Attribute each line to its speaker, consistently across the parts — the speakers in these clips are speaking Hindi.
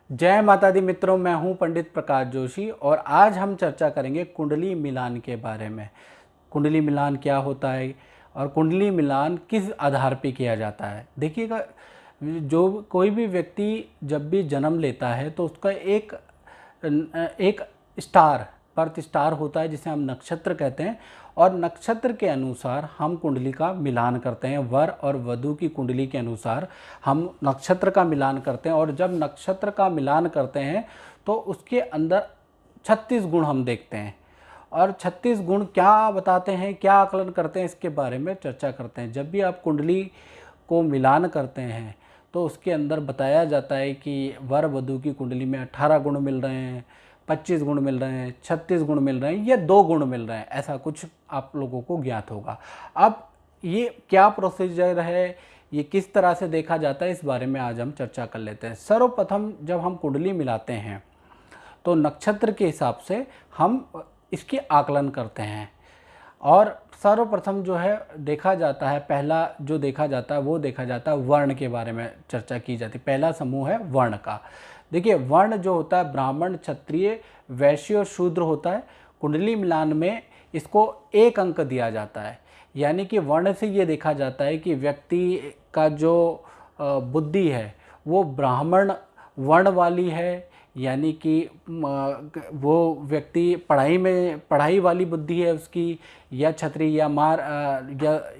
Speaker 1: जय माता दी मित्रों, मैं हूं पंडित प्रकाश जोशी और आज हम चर्चा करेंगे कुंडली मिलान के बारे में। कुंडली मिलान क्या होता है और कुंडली मिलान किस आधार पे किया जाता है। देखिएगा, जो कोई भी व्यक्ति जब भी जन्म लेता है तो उसका एक एक स्टार, बर्थ स्टार होता है जिसे हम नक्षत्र कहते हैं, और नक्षत्र के अनुसार हम कुंडली का मिलान करते हैं। वर और वधू की कुंडली के अनुसार हम नक्षत्र का मिलान करते हैं, और जब नक्षत्र का मिलान करते हैं तो उसके अंदर 36 गुण हम देखते हैं। और 36 गुण क्या बताते हैं, क्या आकलन करते हैं, इसके बारे में चर्चा करते हैं। जब भी आप कुंडली को मिलान करते हैं तो उसके अंदर बताया जाता है कि वर वधू की कुंडली में 18 गुण मिल रहे हैं, 25 गुण मिल रहे हैं, 36 गुण मिल रहे हैं या 2 गुण मिल रहे हैं, ऐसा कुछ आप लोगों को ज्ञात होगा। अब ये क्या प्रोसीजर है, ये किस तरह से देखा जाता है, इस बारे में आज हम चर्चा कर लेते हैं। सर्वप्रथम जब हम कुंडली मिलाते हैं तो नक्षत्र के हिसाब से हम इसकी आकलन करते हैं। और सर्वप्रथम जो है देखा जाता है, पहला जो देखा जाता है वो देखा जाता है वर्ण के बारे में चर्चा की जाती है। पहला समूह है वर्ण का। देखिए, वर्ण जो होता है ब्राह्मण, क्षत्रिय, वैश्य और शूद्र होता है। कुंडली मिलान में इसको 1 अंक दिया जाता है, यानी कि वर्ण से ये देखा जाता है कि व्यक्ति का जो बुद्धि है वो ब्राह्मण वर्ण वाली है, यानी कि वो व्यक्ति पढ़ाई वाली बुद्धि है उसकी, या क्षत्रिय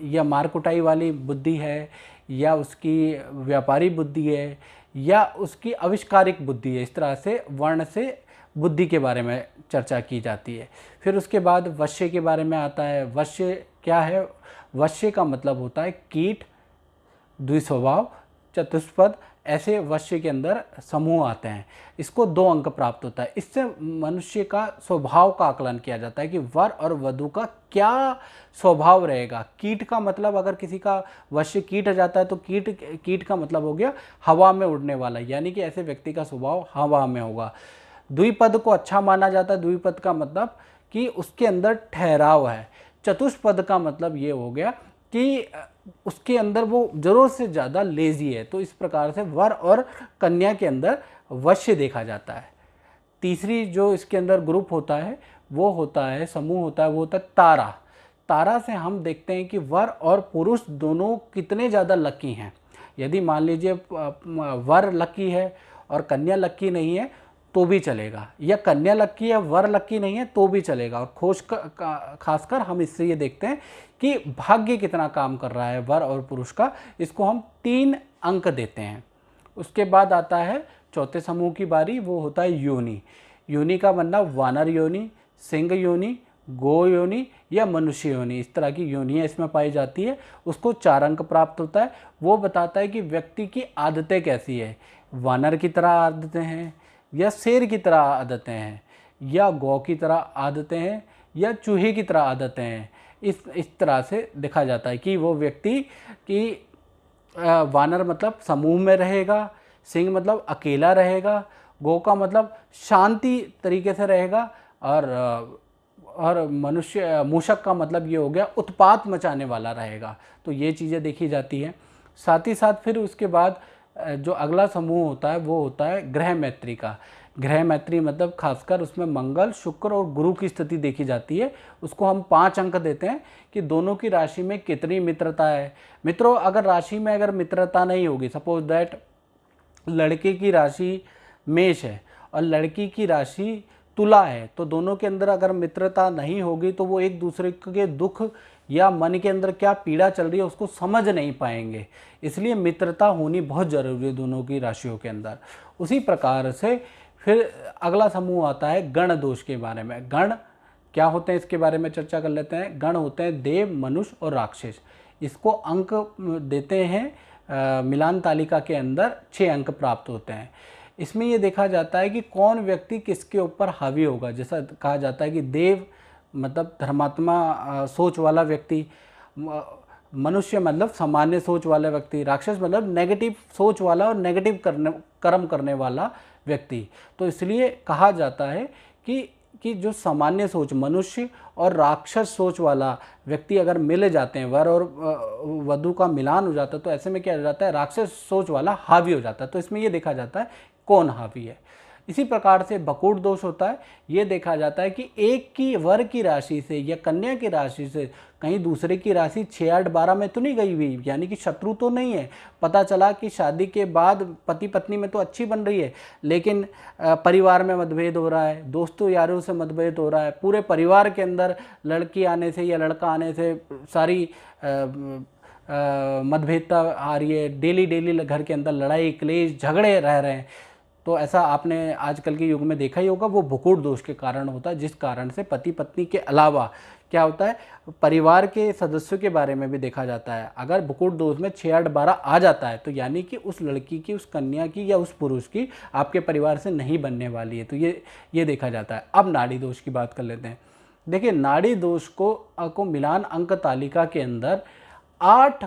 Speaker 1: या मार कुटाई वाली बुद्धि है, या उसकी व्यापारी बुद्धि है, या उसकी आविष्कारिक बुद्धि है। इस तरह से वर्ण से बुद्धि के बारे में चर्चा की जाती है। फिर उसके बाद वश्य के बारे में आता है। वश्य क्या है? वश्य का मतलब होता है कीट, द्विस्वभाव, चतुष्पद, ऐसे वश्य के अंदर समूह आते हैं। इसको 2 अंक प्राप्त होता है। इससे मनुष्य का स्वभाव का आकलन किया जाता है कि वर और वधू का क्या स्वभाव रहेगा। कीट का मतलब, अगर किसी का वश्य कीट हो जाता है तो कीट का मतलब हो गया हवा में उड़ने वाला, यानी कि ऐसे व्यक्ति का स्वभाव हवा में होगा। द्विपद को अच्छा माना जाता है। द्विपद का मतलब कि उसके अंदर ठहराव है। चतुष्पद का मतलब ये हो गया कि उसके अंदर वो जरूरत से ज़्यादा लेजी है। तो इस प्रकार से वर और कन्या के अंदर वश्य देखा जाता है। तीसरी जो इसके अंदर ग्रुप होता है, वो होता है, समूह होता है, वो होता है तारा। तारा से हम देखते हैं कि वर और पुरुष दोनों कितने ज़्यादा लकी हैं। यदि मान लीजिए वर लकी है और कन्या लकी नहीं है तो भी चलेगा, या कन्या लकी है वर लकी नहीं है तो भी चलेगा। और खासकर हम इससे ये देखते हैं कि भाग्य कितना काम कर रहा है वर और पुरुष का। इसको हम 3 अंक देते हैं। उसके बाद आता है चौथे समूह की बारी, वो होता है योनि। योनि का मतलब वानर योनि, सिंह योनि, गो योनि या मनुष्य योनि, इस तरह की योनियाँ इसमें पाई जाती है। उसको 4 अंक प्राप्त होता है। वो बताता है कि व्यक्ति की आदतें कैसी है। वानर की तरह आदतें हैं, या शेर की तरह आदतें हैं, या गौ की तरह आदतें हैं, या चूहे की तरह आदतें हैं। इस तरह से देखा जाता है कि वो व्यक्ति की वानर मतलब समूह में रहेगा, सिंह मतलब अकेला रहेगा, गौ का मतलब शांति तरीके से रहेगा, और मूषक का मतलब ये हो गया उत्पात मचाने वाला रहेगा। तो ये चीज़ें देखी जाती हैं। साथ ही साथ फिर उसके बाद जो अगला समूह होता है वो होता है ग्रह मैत्री का। ग्रह मैत्री मतलब खासकर उसमें मंगल, शुक्र और गुरु की स्थिति देखी जाती है। उसको हम 5 अंक देते हैं कि दोनों की राशि में कितनी मित्रता है। मित्रों, अगर राशि में अगर मित्रता नहीं होगी, सपोज दैट लड़के की राशि मेष है और लड़की की राशि तुला है, तो दोनों के अंदर अगर मित्रता नहीं होगी तो वो एक दूसरे के दुख या मन के अंदर क्या पीड़ा चल रही है उसको समझ नहीं पाएंगे। इसलिए मित्रता होनी बहुत ज़रूरी है दोनों की राशियों के अंदर। उसी प्रकार से फिर अगला समूह आता है गण दोष के बारे में। गण क्या होते हैं इसके बारे में चर्चा कर लेते हैं। गण होते हैं देव, मनुष्य और राक्षस। इसको अंक देते हैं मिलान तालिका के अंदर 6 अंक प्राप्त होते हैं। इसमें ये देखा जाता है कि कौन व्यक्ति किसके ऊपर हावी होगा। जैसा कहा जाता है कि देव मतलब धर्मात्मा सोच वाला व्यक्ति, मनुष्य मतलब सामान्य सोच वाला व्यक्ति, राक्षस मतलब नेगेटिव सोच वाला और नेगेटिव कर्म करने वाला व्यक्ति। तो इसलिए कहा जाता है कि जो सामान्य सोच मनुष्य और राक्षस सोच वाला व्यक्ति अगर मिल जाते हैं, वर और वधू का मिलान हो जाता है, तो ऐसे में क्या हो जाता है, राक्षस सोच वाला हावी हो जाता है। तो इसमें ये देखा जाता है कौन हावी है। इसी प्रकार से बकुट दोष होता है। ये देखा जाता है कि एक की वर की राशि से या कन्या की राशि से कहीं दूसरे की राशि 6, 8, 12 में तो नहीं गई हुई, यानी कि शत्रु तो नहीं है। पता चला कि शादी के बाद पति पत्नी में तो अच्छी बन रही है, लेकिन परिवार में मतभेद हो रहा है, दोस्तों यारों से मतभेद हो रहा है, पूरे परिवार के अंदर लड़की आने से या लड़का आने से सारी मतभेदता आ रही है, डेली डेली घर के अंदर लड़ाई क्लेश झगड़े रह रहे हैं। तो ऐसा आपने आजकल के युग में देखा ही होगा, वो भुकुट दोष के कारण होता है, जिस कारण से पति पत्नी के अलावा क्या होता है, परिवार के सदस्यों के बारे में भी देखा जाता है। अगर भुकुट दोष में 6, 8, 12 आ जाता है तो यानी कि उस लड़की की, उस कन्या की या उस पुरुष की आपके परिवार से नहीं बनने वाली है, तो ये देखा जाता है। अब नाड़ी दोष की बात कर लेते हैं। देखिए, नाड़ी दोष को मिलान अंक तालिका के अंदर 8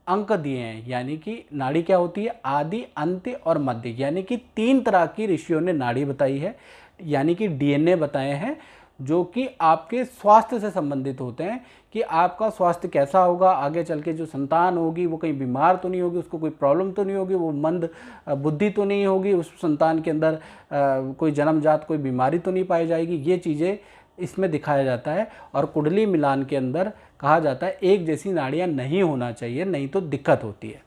Speaker 1: अंक दिए हैं, यानी कि नाड़ी क्या होती है, आदि, अंत्य और मध्य, यानी कि 3 तरह की ऋषियों ने नाड़ी बताई है, यानी कि डीएनए बताए हैं, जो कि आपके स्वास्थ्य से संबंधित होते हैं कि आपका स्वास्थ्य कैसा होगा, आगे चल के जो संतान होगी वो कहीं बीमार तो नहीं होगी, उसको कोई प्रॉब्लम तो नहीं होगी, वो मंद बुद्धि तो नहीं होगी, उस संतान के अंदर कोई जन्मजात कोई बीमारी तो नहीं पाई जाएगी। ये चीज़ें इसमें दिखाया जाता है। और कुंडली मिलान के अंदर कहा जाता है एक जैसी नाड़ियाँ नहीं होना चाहिए, नहीं तो दिक्कत होती है।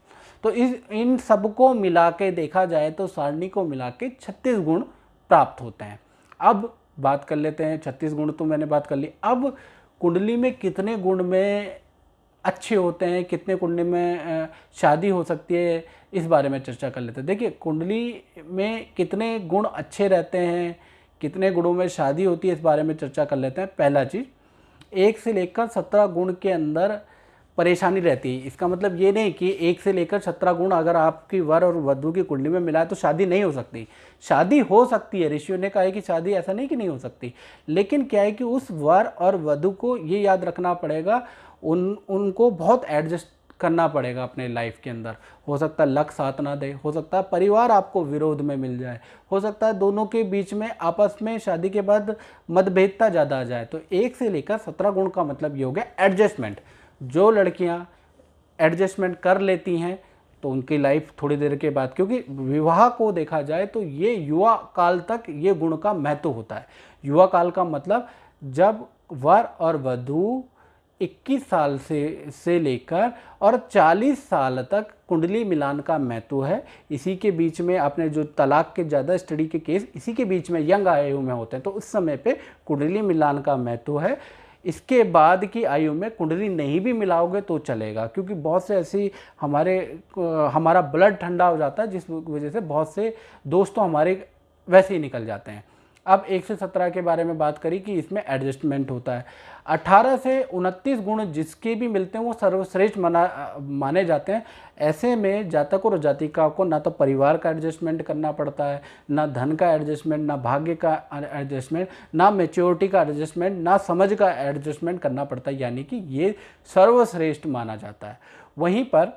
Speaker 1: तो इन सबको मिला के देखा जाए तो सारणी को मिला के 36 गुण प्राप्त होते हैं। अब बात कर लेते हैं, 36 गुण तो मैंने बात कर ली। अब कुंडली में कितने गुण में अच्छे होते हैं, कितने कुंडली में शादी हो सकती है, इस बारे में चर्चा कर लेते हैं। देखिए, कुंडली में कितने गुण अच्छे रहते हैं, कितने गुणों में शादी होती है, इस बारे में चर्चा कर लेते हैं। पहला चीज़, 1 से लेकर 17 गुण के अंदर परेशानी रहती है। इसका मतलब ये नहीं कि 1 से लेकर 17 गुण अगर आपकी वर और वधू की कुंडली में मिला है तो शादी नहीं हो सकती। शादी हो सकती है, ऋषियों ने कहा है कि शादी ऐसा नहीं कि नहीं हो सकती, लेकिन क्या है कि उस वर और वधू को ये याद रखना पड़ेगा, उनको बहुत एडजस्ट करना पड़ेगा अपने लाइफ के अंदर। हो सकता है लक साथ ना दे, हो सकता है परिवार आपको विरोध में मिल जाए, हो सकता है दोनों के बीच में आपस में शादी के बाद मतभेदता ज़्यादा आ जाए। तो 1 से लेकर 17 गुण का मतलब ये हो गया एडजस्टमेंट। जो लड़कियां एडजस्टमेंट कर लेती हैं तो उनकी लाइफ थोड़ी देर के बाद, क्योंकि विवाह को देखा जाए तो ये युवा काल तक ये गुण का महत्व होता है। युवा काल का मतलब जब वर और वधू 21 साल से लेकर और 40 साल तक कुंडली मिलान का महत्व है। इसी के बीच में आपने जो तलाक के ज़्यादा स्टडी के केस इसी के बीच में यंग आयु में होते हैं, तो उस समय पे कुंडली मिलान का महत्व है। इसके बाद की आयु में कुंडली नहीं भी मिलाओगे तो चलेगा, क्योंकि बहुत से ऐसी हमारा ब्लड ठंडा हो जाता है, जिस वजह से बहुत से दोस्तों हमारे वैसे ही निकल जाते हैं। अब 1 से 17 के बारे में बात करी कि इसमें एडजस्टमेंट होता है। 18 से 29 गुण जिसके भी मिलते हैं वो सर्वश्रेष्ठ माने जाते हैं। ऐसे में जातक और जातिका को ना तो परिवार का एडजस्टमेंट करना पड़ता है, ना धन का एडजस्टमेंट, ना भाग्य का एडजस्टमेंट, ना मैच्योरिटी का एडजस्टमेंट, ना समझ का एडजस्टमेंट करना पड़ता है, यानी कि ये सर्वश्रेष्ठ माना जाता है। वहीं पर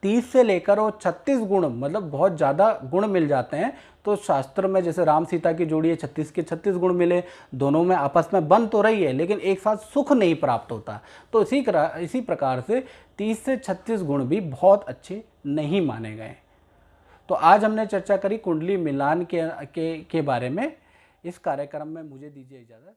Speaker 1: 30 से लेकर और 36 गुण मतलब बहुत ज़्यादा गुण मिल जाते हैं। तो शास्त्र में जैसे राम सीता की जोड़ी है, 36 के 36 गुण मिले, दोनों में आपस में बन तो रही है लेकिन एक साथ सुख नहीं प्राप्त होता। तो इसी प्रकार से 30 से 36 गुण भी बहुत अच्छे नहीं माने गए। तो आज हमने चर्चा करी कुंडली मिलान के बारे में। इस कार्यक्रम में मुझे दीजिए इजाज़त।